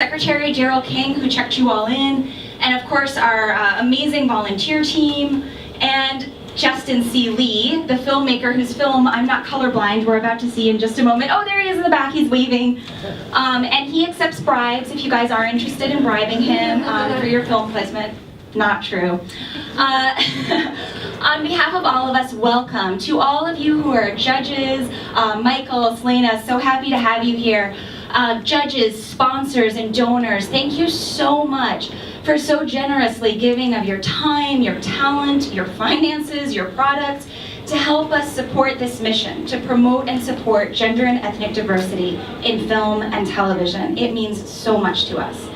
Secretary Gerald King, who checked you all in, and of course our amazing volunteer team, and Justin C. Lee, the filmmaker whose film I'm Not Colorblind we're about to see in just a moment. Oh, there he is in the back, he's waving. And he accepts bribes if you guys are interested in bribing him for your film placement. Not true. On behalf of all of us, welcome to all of you who are judges, Michael, Selena, so happy to have you here. Judges, sponsors, and donors, thank you so much for so generously giving of your time, your talent, your finances, your products to help us support this mission, to promote and support gender and ethnic diversity in film and television. It means so much to us.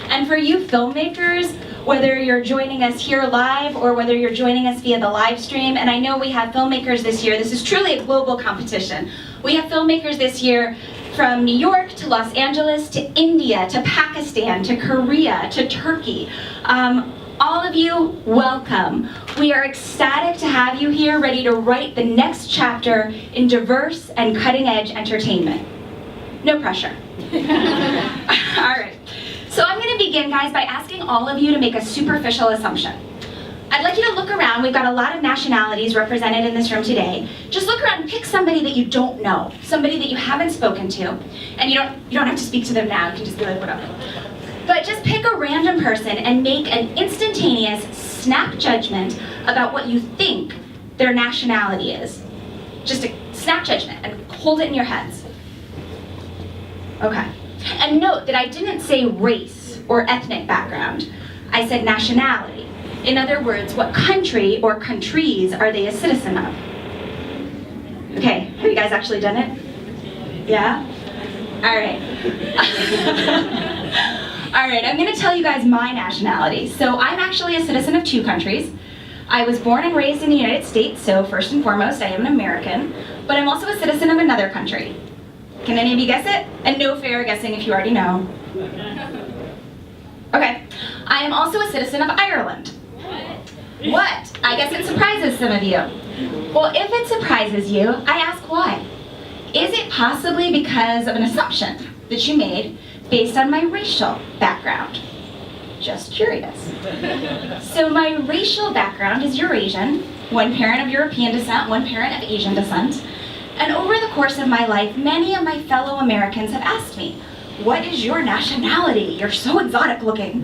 And for you filmmakers, whether you're joining us here live or whether you're joining us via the live stream, and I know we have filmmakers this year, this is truly a global competition. We have filmmakers this year from New York to Los Angeles to India to Pakistan to Korea to Turkey. All of you, welcome. We are ecstatic to have you here ready to write the next chapter in diverse and cutting-edge entertainment. No pressure. All right. So I'm going to begin, guys, by asking all of you to make a superficial assumption. I'd like you to look around. We've got a lot of nationalities represented in this room today. Just look around and pick somebody that you don't know, somebody that you haven't spoken to, and you don't have to speak to them now. You can just be like, whatever. But just pick a random person and make an instantaneous, snap judgment about what you think their nationality is. Just a snap judgment and hold it in your heads. Okay. And note that I didn't say race or ethnic background. I said nationality. In other words, what country or countries are they a citizen of? Okay, have you guys actually done it? Yeah? All right. All right, I'm going to tell you guys my nationality. So I'm actually a citizen of 2 countries. I was born and raised in the United States, so first and foremost, I am an American, but I'm also a citizen of another country. Can any of you guess it? And no fair guessing if you already know. Okay, I am also a citizen of Ireland. What? I guess it surprises some of you. Well, if it surprises you, I ask why. Is it possibly because of an assumption that you made based on my racial background? Just curious. So my racial background is Eurasian, one parent of European descent, one parent of Asian descent. And over the course of my life, many of my fellow Americans have asked me, what is your nationality? You're so exotic looking.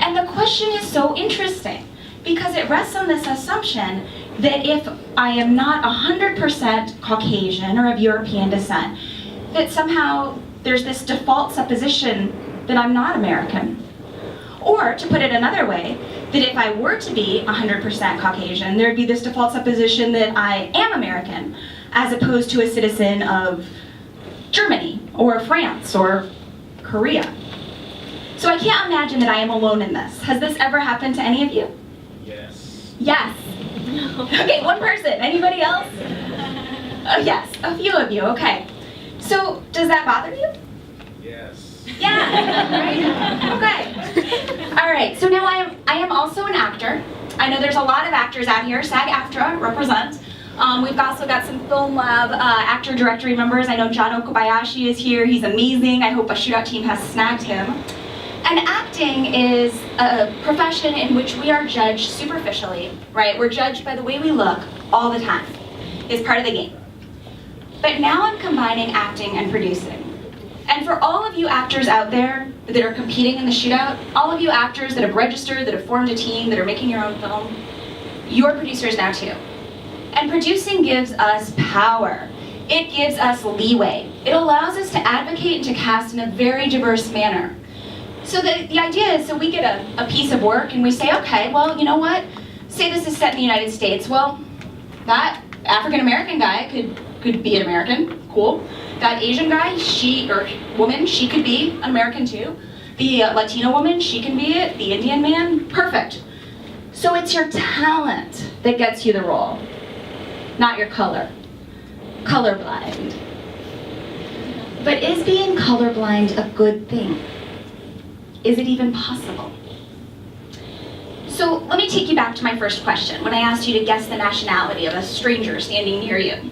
And the question is so interesting because it rests on this assumption that if I am not 100% Caucasian or of European descent, that somehow there's this default supposition that I'm not American. Or, to put it another way, that if I were to be 100% Caucasian, there'd be this default supposition that I am American, as opposed to a citizen of Germany, or France, or Korea. So I can't imagine that I am alone in this. Has this ever happened to any of you? Yes. Yes. Okay, one person. Anybody else? Oh, yes, a few of you, okay. So, does that bother you? Yes. Yeah, right? Okay. All right, so now I am also an actor. I know there's a lot of actors out here. SAG-AFTRA represents. We've also got some Film Lab actor directory members. I know John Okabayashi is here. He's amazing. I hope a shootout team has snagged him. And acting is a profession in which we are judged superficially, right? We're judged by the way we look all the time. It's part of the game. But now I'm combining acting and producing. And for all of you actors out there that are competing in the shootout, all of you actors that have registered, that have formed a team, that are making your own film, you're producers now too. And producing gives us power. It gives us leeway. It allows us to advocate and to cast in a very diverse manner. So the idea is, so we get a piece of work and we say, okay, well, you know what? Say this is set in the United States. Well, that African-American guy could be an American, cool. That Asian guy, woman, she could be an American too. The Latino woman, she can be it. The Indian man, perfect. So it's your talent that gets you the role, not your color. Colorblind. But is being colorblind a good thing? Is it even possible? So let me take you back to my first question when I asked you to guess the nationality of a stranger standing near you.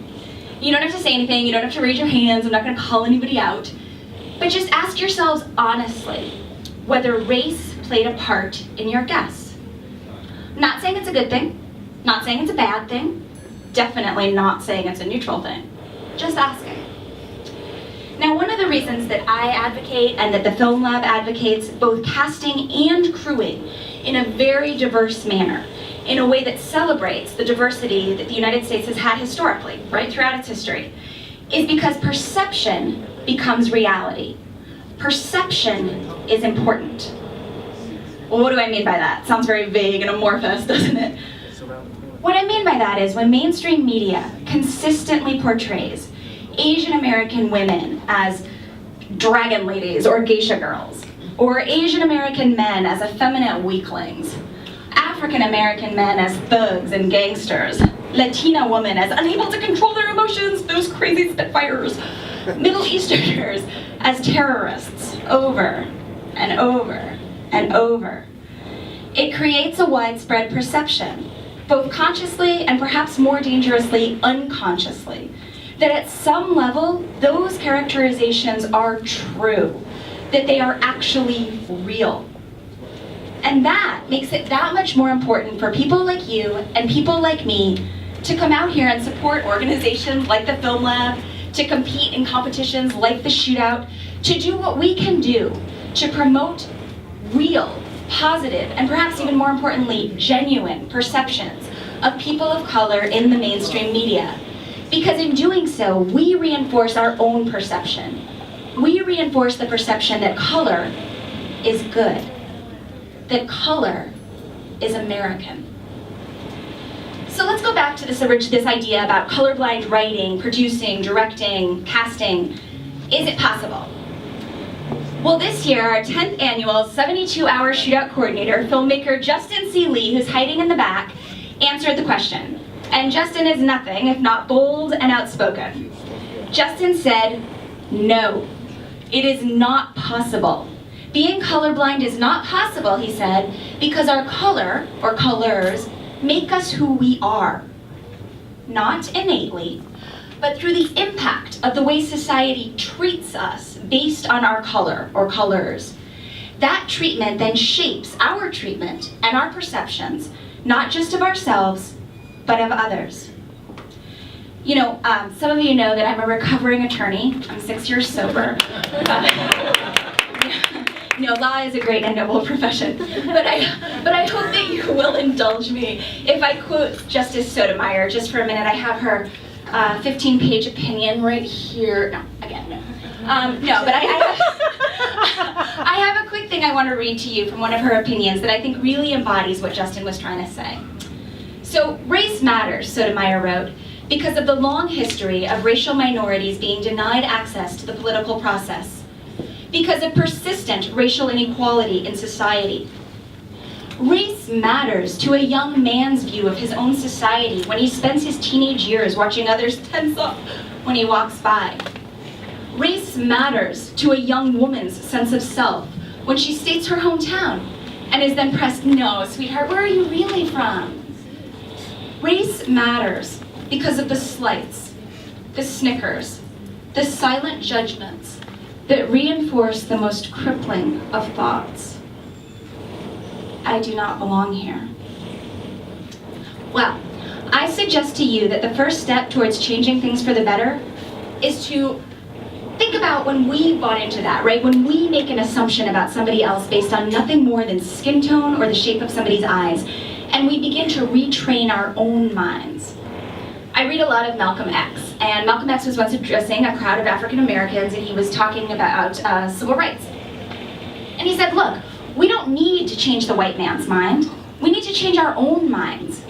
You don't have to say anything, you don't have to raise your hands, I'm not going to call anybody out. But just ask yourselves honestly whether race played a part in your guess. I'm not saying it's a good thing, not saying it's a bad thing, definitely not saying it's a neutral thing. Just asking. Now, one of the reasons that I advocate and that the Film Lab advocates both casting and crewing in a very diverse manner, in a way that celebrates the diversity that the United States has had historically, right throughout its history, is because perception becomes reality. Perception is important. Well, what do I mean by that? Sounds very vague and amorphous, doesn't it? What I mean by that is when mainstream media consistently portrays Asian American women as dragon ladies or geisha girls, or Asian American men as effeminate weaklings, African American men as thugs and gangsters, Latina women as unable to control their emotions, those crazy spitfires, Middle Easterners as terrorists, over and over and over. It creates a widespread perception, both consciously and perhaps more dangerously unconsciously, that at some level, those characterizations are true, that they are actually real. And that makes it that much more important for people like you and people like me to come out here and support organizations like the Film Lab, to compete in competitions like the Shootout, to do what we can do to promote real, positive, and perhaps even more importantly, genuine perceptions of people of color in the mainstream media. Because in doing so, we reinforce our own perception. We reinforce the perception that color is good, that color is American. So let's go back to this idea about colorblind writing, producing, directing, casting. Is it possible? Well, this year, our 10th annual 72-hour Shootout coordinator, filmmaker Justin C. Lee, who's hiding in the back, answered the question. And Justin is nothing if not bold and outspoken. Justin said, no, it is not possible. Being colorblind is not possible, he said, because our color, or colors, make us who we are. Not innately, but through the impact of the way society treats us based on our color, or colors. That treatment then shapes our treatment and our perceptions, not just of ourselves, but of others. You know, some of you know that I'm a recovering attorney. I'm 6 years sober. You know, law is a great and noble profession. But I hope that you will indulge me if I quote Justice Sotomayor just for a minute. I have her 15-page opinion right here. No, again, no. No, but I have a quick thing I want to read to you from one of her opinions that I think really embodies what Justin was trying to say. So, race matters, Sotomayor wrote, because of the long history of racial minorities being denied access to the political process, because of persistent racial inequality in society. Race matters to a young man's view of his own society when he spends his teenage years watching others tense up when he walks by. Race matters to a young woman's sense of self when she states her hometown and is then pressed, no, sweetheart, where are you really from? Race matters because of the slights, the snickers, the silent judgments that reinforce the most crippling of thoughts. I do not belong here. Well, I suggest to you that the first step towards changing things for the better is to think about when we bought into that, right? When we make an assumption about somebody else based on nothing more than skin tone or the shape of somebody's eyes, and we begin to retrain our own minds. I read a lot of Malcolm X, and Malcolm X was once addressing a crowd of African Americans, and he was talking about civil rights. And he said, look, we don't need to change the white man's mind. We need to change our own minds.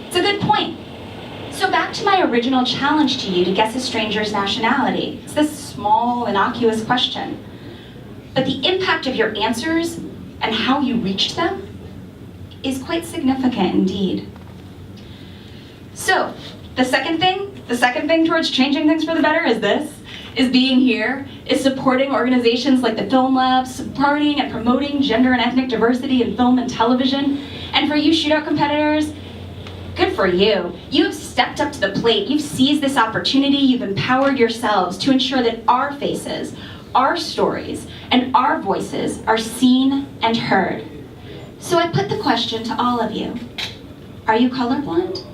It's a good point. So back to my original challenge to you to guess a stranger's nationality. It's this small, innocuous question. But the impact of your answers and how you reached them is quite significant indeed. So, the second thing towards changing things for the better is being here, is supporting organizations like the Film Lab, supporting and promoting gender and ethnic diversity in film and television. And for you Shootout competitors, good for you. You've stepped up to the plate, you've seized this opportunity, you've empowered yourselves to ensure that our faces, our stories and our voices are seen and heard. So I put the question to all of you. Are you colorblind?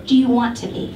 Do you want to be?